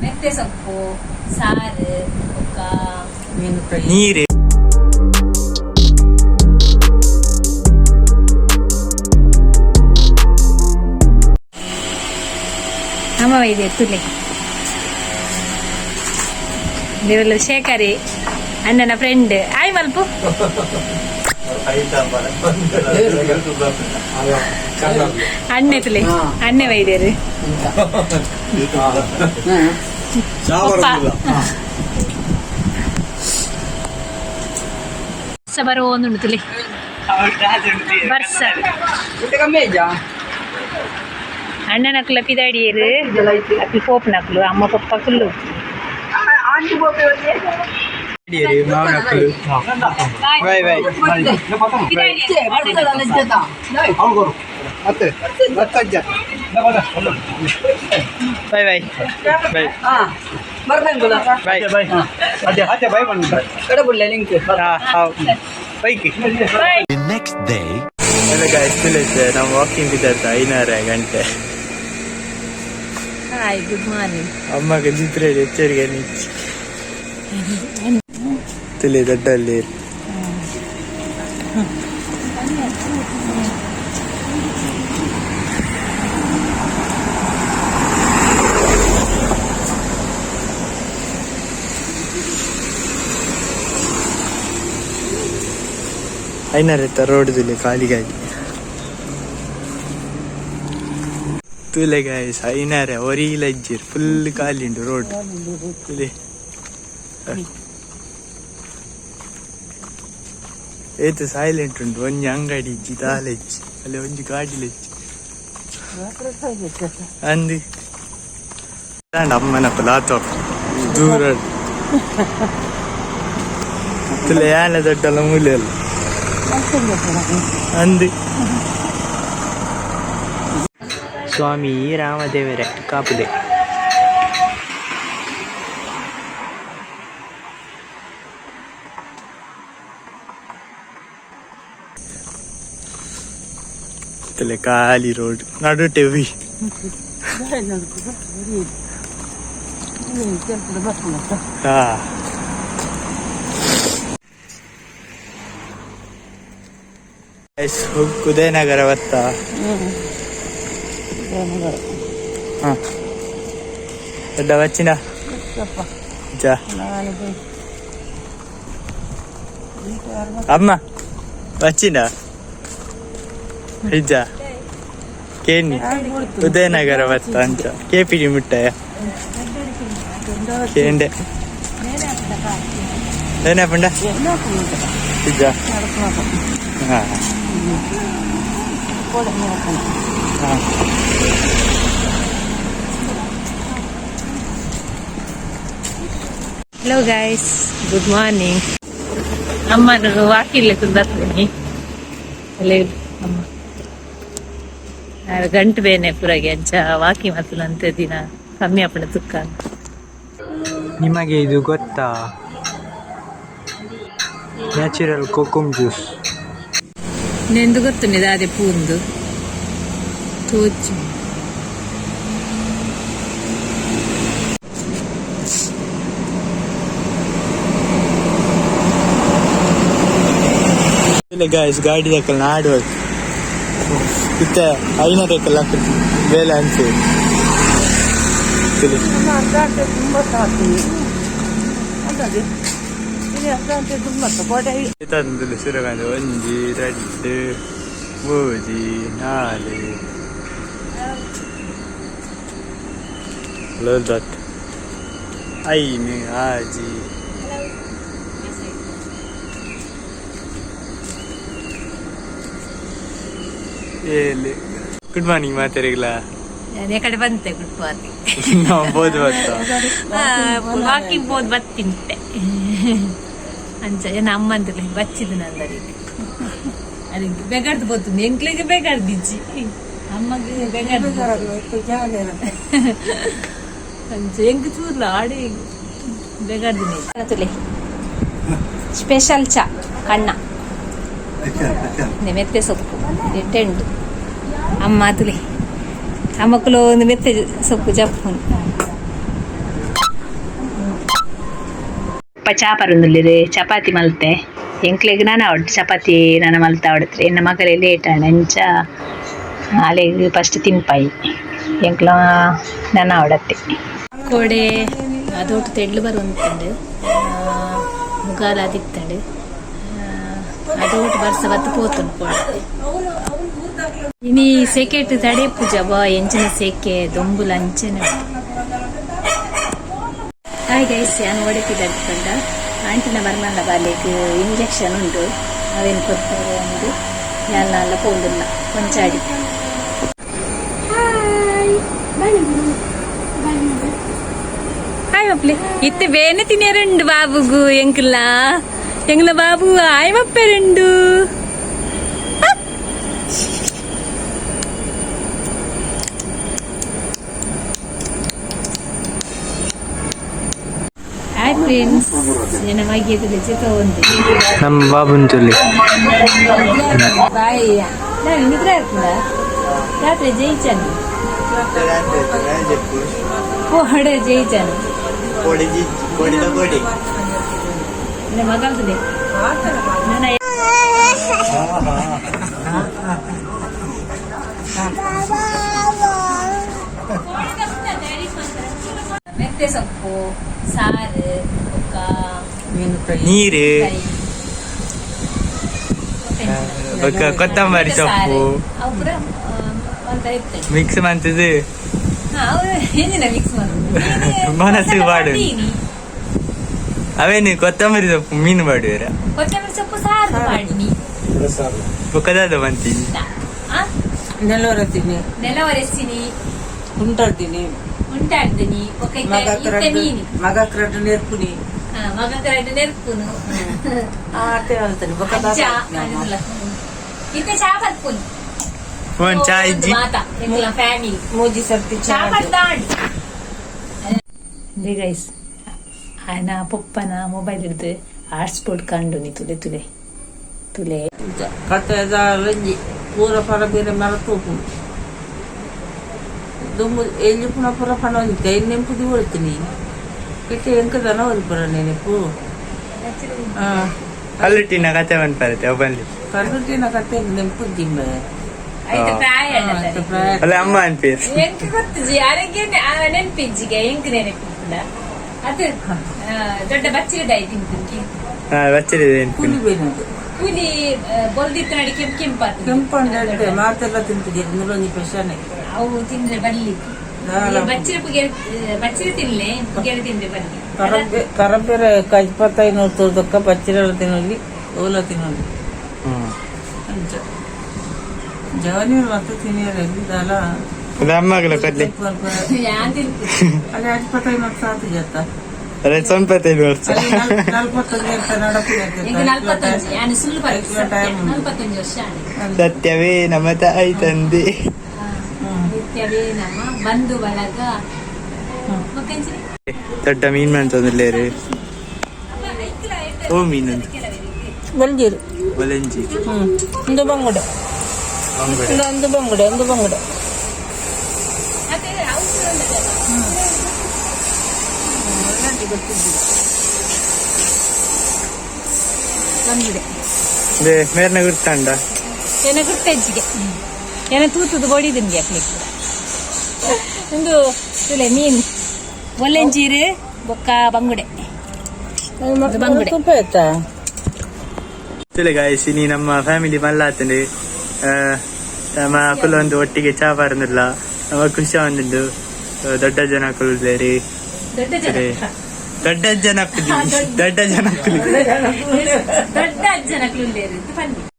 ಮೆಂತ್ಯ ಸೊಪ್ಪು ಸಾರು ನೀರು ಅಮ್ಮ ಇದೆ ತುಲೆ ದೇವಲ್ಲ ಶೇಖರಿ ಅಣ್ಣನ ಫ್ರೆಂಡ್ ಆಯ್ ಮಲ್ಪು ಅಣ್ಣೆ ತುಲೆ ಅಣ್ಣೆ ವೈದ್ಯರು ಬರೋ ಒಂದು ತುಲೆ ಬರ್ಸ ಅಣ್ಣನಕ್ಲು ಪಿದಾಡಿಯರು ಅಪ್ಪಿ ಪೋಪ್ನಕ್ಲು ಅಮ್ಮ ಪಪ್ಪಕ್ಲು ಬೈ ಬೈ ನಾವು ವಾಕಿಂಗ್ ಬಿದ್ದ 5:30 ಗಂಟೆ. Hi good morning. ಅಮ್ಮಗೆ ನಿದ್ರೆ ಎಚ್ಚರಿಕೆ ತಿಳಿ ದೊಡ್ಡಲ್ಲಿ ಐನರೆತ್ತ ರೋಡ್ ತುಲೆ ಖಾಲಿಗಾಗಿ ತುಲೆ ಗಾಯ್ಸ್ ಐನರೆ ಒರಿಲಜ್ಜಿರ್ ಫುಲ್ ಖಾಲಿ ಉಂಟು ರೋಡ್ ತುಲೆ ಏತು ಸೈಲೆಂಟ್ ಉಂಟು ಒಂಜಿ ಅಂಗಡಿ ಇಜ್ಜಿ ತಾಲೆಜ್ಜಿ ಅಲ್ಲಿ ಒಂಜಿ ಗಾಡಿಲೆಜ್ಜಿ ಅಂದಿ ಅಮ್ಮನ ಲಾತ ದೂರ ತುಲೆ ಯಾನೆ ದೊಡ್ಡಲ್ಲ ಮೂಲೆ ಅಲ್ಲ ಅಂದಿ ಸ್ವಾಮಿ ರಾಮದೇವರೇ ಕಾಪುದೆ ಖಾಲಿ ರೋಡ್ ನಡು ಟೆವಿ ಹಾ ಉದಯನಗರ ಬತ್ತ ದೊಡ್ಡ ವಚ್ಚಿನ ಅಮ್ಮ ವಚ್ಚಿನ ನಿಜ ಕೇನಿ ಉದಯನಗರ ಬತ್ತ ಅಂತ ಕೆಪಿಡಿ ಮುಟ್ಟಯ ಕೇಂಡೆ ಏನೇ ಪಂಡ ನಿಜ ಹಾ ಹಲೋ ಗೈಸ್ ಗುಡ್ ಮಾರ್ನಿಂಗ್. ಅಮ್ಮನ ವಾಕಿರ್ಲಿಕ್ಕೆ ಬರ್ತೀನಿ ಅಲ್ಲೇ ಅಮ್ಮ ಗಂಟು ಬೇನೆ ಪುರಗೆ ಅಂಚ ವಾಕಿ ಮತ್ತಂತೆ ದಿನ ಕಮ್ಮಿ ಆಪಣ ತುಕ್ಕ. ನಿಮಗೆ ಇದು ಗೊತ್ತಾ ನ್ಯಾಚುರಲ್ ಕೋಕಮ್ ಜ್ಯೂಸ್ ನೆಂದು ಗೊತ್ತುಂಡೆ ಅದೇ ಪೂಂದು ತೋಚು ಗಾಯ್ಸ್ ಗಾಡಿ ಹಾಕಲ್ ನಾಡುವಾಗ ಇತ್ತ 500 ಬೇಲೆ ಅನ್ಸಿ ಸುರಗಂಧ ಒಂಜಿ 2 3 4 ಲೋದತ್ 5 6 7. ಗುಡ್ ಮಾರ್ನಿಂಗ್ ಮಾತಾಡಿಲ್ಲ ಕಡೆ ಬಂತೆ ಗುಡ್ ಮಾರ್ನಿಂಗ್. ನಾವು ಬೋದು ವಾಕಿಂಗ್ ಬೋದು ಬತ್ತಿಂತೆ ಅಂಚ ಏನ ಅಮ್ಮ ಅಂತಲೇ ಬಚ್ಚಿದ ನಂದರಿಗೆ ಅದಕ್ಕೆ ಬೇಗಾಡ್ದು ಬೋತು ಎಂಕ್ಲಿಗೆ ಬೇಗಾಡ್ದಿಜ್ಜಿ ಅಮ್ಮಗೆ ಬೇಗಾಡ್ದು ಅಂಚ ಎಂಕ್ ಚೂರ್ಲ ಆಡಿ ಬೇಗಾಡ್ದಿನಿ ಸ್ಪೆಷಲ್ ಚಾ ಕಣ್ಣ ಮೆತ್ತೆ ಸೊಪ್ಪು ಟೆಂಡು ಅಮ್ಮ ತುಲೆ ಅಮ್ಮಕ್ಕಲು ಒಂದು ಮೆತ್ತೆ ಸೊಪ್ಪು ಜಪ್ಪು ಪಪ್ಪ ಚಾಪರೊಂದುಲ್ಲೆರ್ ಚಪಾತಿ ಮಲ್ತೆ ಎಂಕ್ಲೆಗ್ ನಾನು ಆವಡ್ ಚಪಾತಿ ನಾನು ಮಲ್ತ ಆವಡತ್ರೆ ಎನ್ನ ಮಗಲೇ ಲೇಟ್ ಆಂಡ ಅಂಚ ಅಲೆಗ್ ಫಸ್ಟ್ ತಿನ್ಪಾಯಿ ಎಂಕ್ಲ ನಾನು ಆವಡತ್ತೆ ಕೋಡೆ ಅದೊಟ್ಟು ತೆಡ್ಲು ಬರುವಂತಂಡು ಮುಗಾಲ ದಿತ್ತಂಡು ಅದೊಟ್ಟು ಬರ್ಸ ಬತ್ತು ಪೋತುಂಡು ಕೋಡೆ ಇನಿ ಸೆಕೆಟ್ ತಡೆ ಪೂಜಾ ಬಾ ಎಂಚಿನ ಸೆಕೆ ದೊಂಬುಲ ಅಂಚನೆ ಹಾಯ್ ಗೈಸ್ ನಾನು ಒಡೆತಿದ್ದ ಆಂಟಿನ ಬರ್ಮಲ್ಲ ಬಾಲೆಗ್ ಇಂಜೆಕ್ಷನ್ ಉಂಟು ಅವೇನು ಕೊಡ್ತಾರೆ ಅಂದು ಎಲ್ಲ ಪೋಂದಿಲ್ಲ ಕೊಂಚಾಡಿ ಹಾಯ್ ಮಪ್ಲಿ ಇತ್ತೆ ಬೇನೆ ತಿನ್ನೇರಂಡು ಬಾಬುಗು ಎಂಕಲ್ಲ ಎಂಗ್ಲ ಬಾಬು ಆಯ್ ಮಪ್ಪೆರಂಡು ಹಾಯ್ ಫ್ರೆಂಡ್ಸ್ ನನ್ನ ಮಗಿಯದಲ್ಲಿ ಚಿಕ್ಕ ಒಂದು ನಮ್ಮ ಬಾಬುನ್ ಚೊಲ್ಲಿ ಬಾಯಿ ನಾನು ನಿದ್ರೆ ಆಗ್ತದ ರಾತ್ರಿ ಜೈಚಾನು ಹೊಡೆ ಜೈಚಾನು ನನ್ನ ಮಗಲ್ತದೆ ನನ್ನ ಮೆತ್ತೆ ಸೊಪ್ಪು ಸಾರು ನೀರು ಕೊತ್ತಂಬರಿ ಸೊಪ್ಪು ಮಿಕ್ಸ್ ಮಾಡ್ತಿದ್ದು ಏನಿಲ್ಲ ಮಿಕ್ಸ್ ಮನಸ್ಸು ಬಾಡು ಅವೇನು ಕೊತ್ತಂಬರಿ ಸೊಪ್ಪು ಮೀನು ಬಾಡುವರ ಕೊತ್ತಂಬರಿ ಸೊಪ್ಪು ಸಾರು ಮಾಡಿನಿ ಕದಾದ ಬಂತೀನಿ ನೆಲವರೆಸಿನಿ ఉంటాడిని ఉంటాಡ್ದಿನಿ ಮೀನು మగ క్రెడ్ నేర్పుని మగ కరెక్ట్ నేర్పును ఆటే వెళ్తాను ఒక ఇంత చాపర్పును ಒಂದು ಚಾ ಇಜ್ಜಿ ಮಾತ ಎಲ್ಲ ಫ್ಯಾಮಿಲಿ మోజీ సర్తి ಚಾಪರ್ದಾಂಡ್ ಗೈಸ್ ఆయన ಪಪ್ಪನ ಮೊಬೈಲ್ ಹಿಡಿದು ಹಾಟ್ಸ್ಪಾಟ್ ಕಂಡು ನೀ ತುಲೆ ತುಲೆ ತುಲೆ ಕತ್ತೆ ರಂಜಿ ಪೂರ ಪರ ಬೇರೆ ಮರ ತೂಪು ದುಮ್ಮು ಎಲ್ಲಿ ಪುನಃ ಪುರ ಪಣ ಹೊಂದಿದ್ದೆ ಇನ್ನೆಂಪುದಿ ಹೊಳ್ತೀನಿ ಕೆಟ್ಟ ಎಂಕದನ ಹೊಲ್ಪುರ ನೆನಪು ಕಲ್ಲುಟ್ಟಿನ ಕತೆ ಬಂದ್ಬರುತ್ತೆ ಅವು ಬಂದು ಕರ್ರುಟಿನ ಕತ್ತೆ ನೆಂಪುದ್ದಿಮ್ಮ ಐತೆ ಪ್ರಾಯ ಅಲ್ಲ ಅಮ್ಮ ಅನ್ಪೇರ್ ಎಂಕ್ ಗೊತ್ತಿಜಿ ಆರೋಗ್ಯ ನೆನಪಿಜ್ಜಿಗೆ ಎಂಕ್ ನೆನಪಿಲ್ಲ ಅದು ದೊಡ್ಡ ಬಚ್ಚಿರದಾಯಿ ತಿಂತೀನಿ ಬಚ್ಚರಿದೆ ಕೂಲಿ ಬೇನದು ಕೂಲಿ ಬೊಲ್ದಿತ್ತು ನಡಿ ಕೆಂಪಾತ ಕೆಂಪಂಡೆ ಮಾತೆಲ್ಲ ತಿಂತಿದ್ದೆ ನೂರೊಂದು ಪೆಷನೆ ಅವು ತಿಂದ್ರೆ ಬರ್ಲಿ ಬಚ್ಚಿರ ತಿನ್ಲೆ ಪುಗೆರೆ ತಿಂದ್ರೆ ಬರ್ಲಿ ಕರಬೇರೆ ಕಜ್ಪತ್ತಾಯಿ ನೋಡ್ತೋದಕ್ಕ ಬಚ್ಚಿರೆಲ್ಲ ತಿನ್ನೋಲಿ ಓಲ ತಿನ್ನೋಲಿ ಜವನಿ ಮತ್ತೆ ತಿನ್ನಿಯರ ಇದ್ದಲ್ಲ ಅದು ಅಮ್ಮಗಳ ಕಡ್ಲೆ ಯಾನ್ ತಿಂತೀನಿ ಅಲ್ಲಿ ಹಜ್ಪತ್ತಾಯಿ ನೋಡ್ ಸಾತು ಜತ್ತ ಅದೇ 95 ವರ್ಷ 45 ಅಂತ ನಡಪು ಈಗ 45 ಯಾನು ಸುಳ್ಳು ಪರೀಕ್ಷೆ 45 ವರ್ಷ ಸತ್ಯವೇ ನಮ್ಮ ತಾಯಿ ತಂದೆ ನಿತ್ಯವೇ ನಮ್ಮ ಬಂಧು ಬಳಗ ದೊಡ್ಡ ಮೀನ್ ಮಾಡ್ತಂದ್ಲೇರು ಓ ಮೀನು ಬಲ್ಜೀರು ಬಲಂಜಿ ಒಂದು ಬಂಗುಡೆ ಒಂದು ಬಂಗುಡೆ ಒಂದು ಬಂಗುಡೆ ಮೇರ್ನ ಗುರ್ತಂಡ ಏನ ಗುರ್ತೆಜ್ಜಿಗೆ ಏನ ತೂತುದು ಬಡಿದಿನ್ಗೆ ಹಾಕ್ಲಿಕ್ಕೆ ಒಂದು ತುಲೆ ಮೀನು ಒಲೆಂಜೀರು ಬೊಕ್ಕ ಬಂಗುಡೆ ಬಂಗುಡೆ ತುಪ್ಪ ಆಯ್ತಾ ತಿಳಿ ಗಾಯಿಸಿ ನೀ ನಮ್ಮ ಫ್ಯಾಮಿಲಿ ಮಲ್ಲಾತಂಡು ನಮ್ಮ ಅಕ್ಕಲೊಂದು ಒಟ್ಟಿಗೆ ಚಾ ಬಾರಂದಿಲ್ಲ ನಮ್ಮ ಖುಷಿ ಒಂದುಂಡು ದೊಡ್ಡ ಜನ ಕುಳಿದ್ಲೇರಿ ದೊಡ್ಡ ಜನ ದೊಡ್ಡ ಜನ ದೊಡ್ಡ ಜನ ದೊಡ್ಡ ಅಜ್ಜನ ಕುಳ್ಳಿ